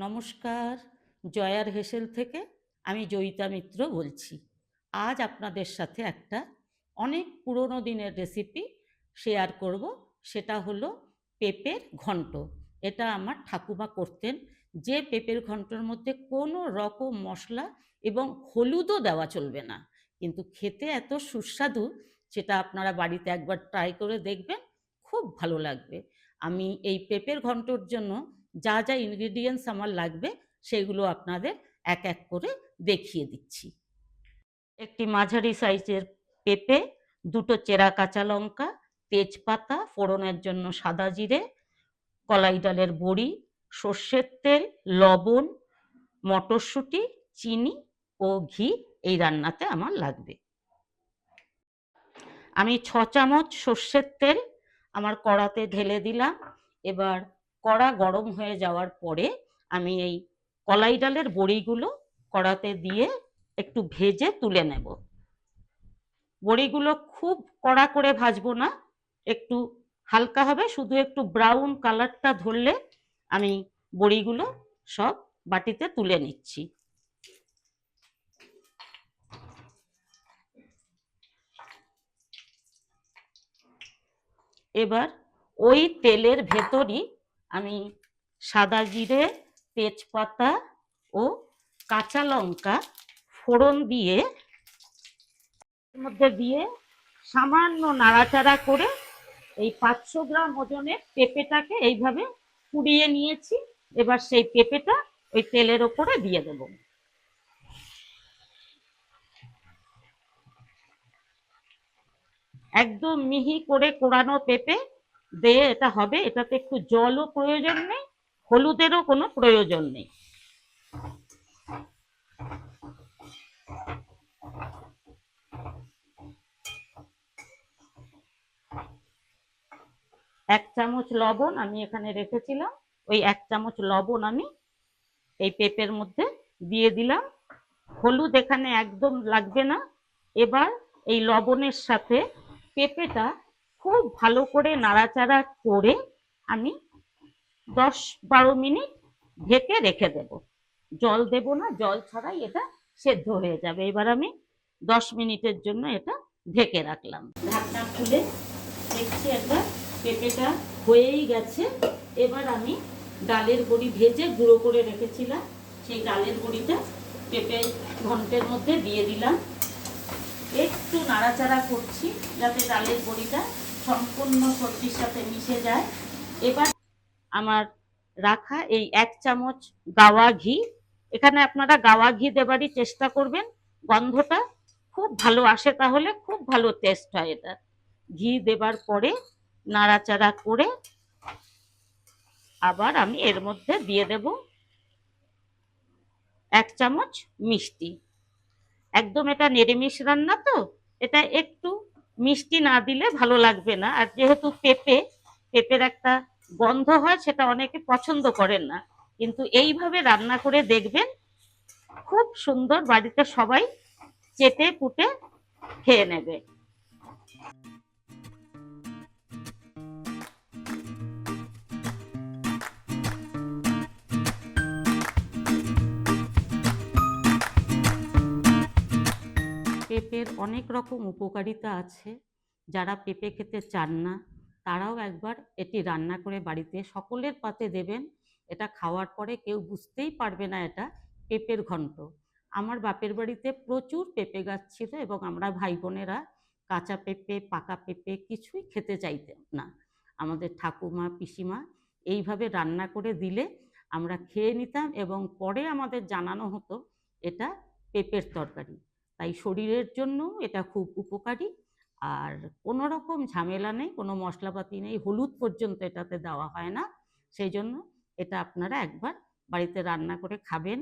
নমস্কার, জয়ার হেসেল থেকে আমি জয়িতা মিত্র বলছি। আজ আপনাদের সাথে একটা অনেক পুরনো দিনের রেসিপি শেয়ার করব। সেটা হলো পেঁপের ঘন্ট। এটা আমার ঠাকুমা করতেন, যে পেঁপের ঘন্টর মধ্যে কোনো রকম মশলা এবং হলুদও দেওয়া চলবে না, কিন্তু খেতে এত সুস্বাদু। সেটা আপনারা বাড়িতে একবার ট্রাই করে দেখবেন, খুব ভালো লাগবে। আমি এই পেঁপের ঘন্টর জন্য যা যা ইনগ্রিডিয়েন্টস আমার লাগবে সেগুলো আপনাদের এক এক করে দেখিয়ে দিচ্ছি। একটি মাঝারি সাইজের পেঁপে, দুটো চেরা কাঁচা লঙ্কা, তেজপাতা, ফোড়নের জন্য সাদা জিরে, কলাই ডালের বড়ি, সর্ষের তেল, লবণ, মটরশুঁটি, চিনি ও ঘি এই রান্নাতে আমার লাগবে। আমি 6 চামচ সর্ষের তেল আমার কড়াতে ঢেলে দিলাম। এবার কড়া গরম হয়ে যাওয়ার পরে আমি এই কলাই ডালের বড়িগুলো কড়াতে দিয়ে একটু ভেজে তুলে নেব। বড়িগুলো খুব কড়া করে ভাজবো না, একটু হালকা হবে, শুধু একটু ব্রাউন কালারটা ধরলে আমি বড়িগুলো সব বাটিতে তুলে নিচ্ছি। এবার ওই তেলের ভেতরই আমি সাদা জিরে, তেজপাতা ও কাঁচা লঙ্কা ফোড়ন দিয়ে এর মধ্যে দিয়ে সামান্য নাড়াচাড়া করে এই 500 গ্রাম ওজনের পেঁপেটাকে এইভাবে কুড়িয়ে নিয়েছি। এবার সেই পেঁপেটা ওই তেলের ওপরে দিয়ে দেব। একদম মিহি করে কোড়ানো পেঁপে দিয়ে এটা হবে। এটাতে একটু জলও প্রয়োজন নেই, হলুদেরও কোনো প্রয়োজন নেই। এক চামচ লবণ আমি এখানে রেখেছিলাম, ওই 1 চামচ লবণ আমি এই পেঁপের মধ্যে দিয়ে দিলাম। হলুদ এখানে একদম লাগবে না। এবার এই লবণের সাথে পেঁপেটা খুব ভালো করে নাড়াচাড়া করে আমি 10-12 মিনিট ঢেকে রেখে দেব। জল দেব না, জল ছাড়াই এটা সেদ্ধ হয়ে যাবে। এবার আমি 10 মিনিটের জন্য এটা ঢেকে রাখলাম। ঢাকনা খুলে দেখছি একবার পেঁপেটা হয়েই গেছে। এবার আমি ডালের বড়ি ভেজে গুঁড়ো করে রেখেছিলাম, সেই ডালের বড়িটা পেঁপে ঘন্টের মধ্যে দিয়ে দিলাম। একটু নাড়াচাড়া করছি যাতে ডালের বড়িটা সম্পূর্ণ সবজির সাথে মিশে যায়। এবার আমার রাখা এই 1 চামচ গাওয়া ঘি, এখানে আপনারা গাওয়া ঘি দেবারই চেষ্টা করবেন, গন্ধটা খুব ভালো আসে, তাহলে খুব ভালো টেস্ট হয় এটা। ঘি দেবার পরে নাড়াচাড়া করে আবার আমি এর মধ্যে দিয়ে দেব 1 চামচ মিষ্টি। একদম এটা নিরামিষ রান্না তো, এটা একটু মিষ্টি না দিলে ভালো লাগবে না। আর যেহেতু পেঁপের একটা গন্ধ হয়, সেটা অনেকে পছন্দ করেন না, কিন্তু এইভাবে রান্না করে দেখবেন, খুব সুন্দর, বাড়িতে সবাই চেটে পুটে খেয়ে নেবে। পেঁপের অনেক রকম উপকারিতা আছে। যারা পেঁপে খেতে চান না, তারাও একবার এটি রান্না করে বাড়িতে সকলের পাতে দেবেন। এটা খাওয়ার পরে কেউ বুঝতেই পারবে না এটা পেঁপের ঘন্ট। আমার বাপের বাড়িতে প্রচুর পেঁপে গাছ ছিল এবং আমরা ভাই বোনেরা কাঁচা পেঁপে, পাকা পেঁপে কিছুই খেতে চাইতাম না। আমাদের ঠাকুমা, পিসিমা এইভাবে রান্না করে দিলে আমরা খেয়ে নিতাম এবং পরে আমাদের জানানো হতো এটা পেঁপের তরকারি। তাই শরীরের জন্য এটা খুব উপকারী। আর কোনো রকম ঝামেলা নেই, কোনো মশলাপাতি নেই, হলুদ পর্যন্ত এটাতে দেওয়া হয় না। সেই জন্য এটা আপনারা একবার বাড়িতে রান্না করে খাবেন।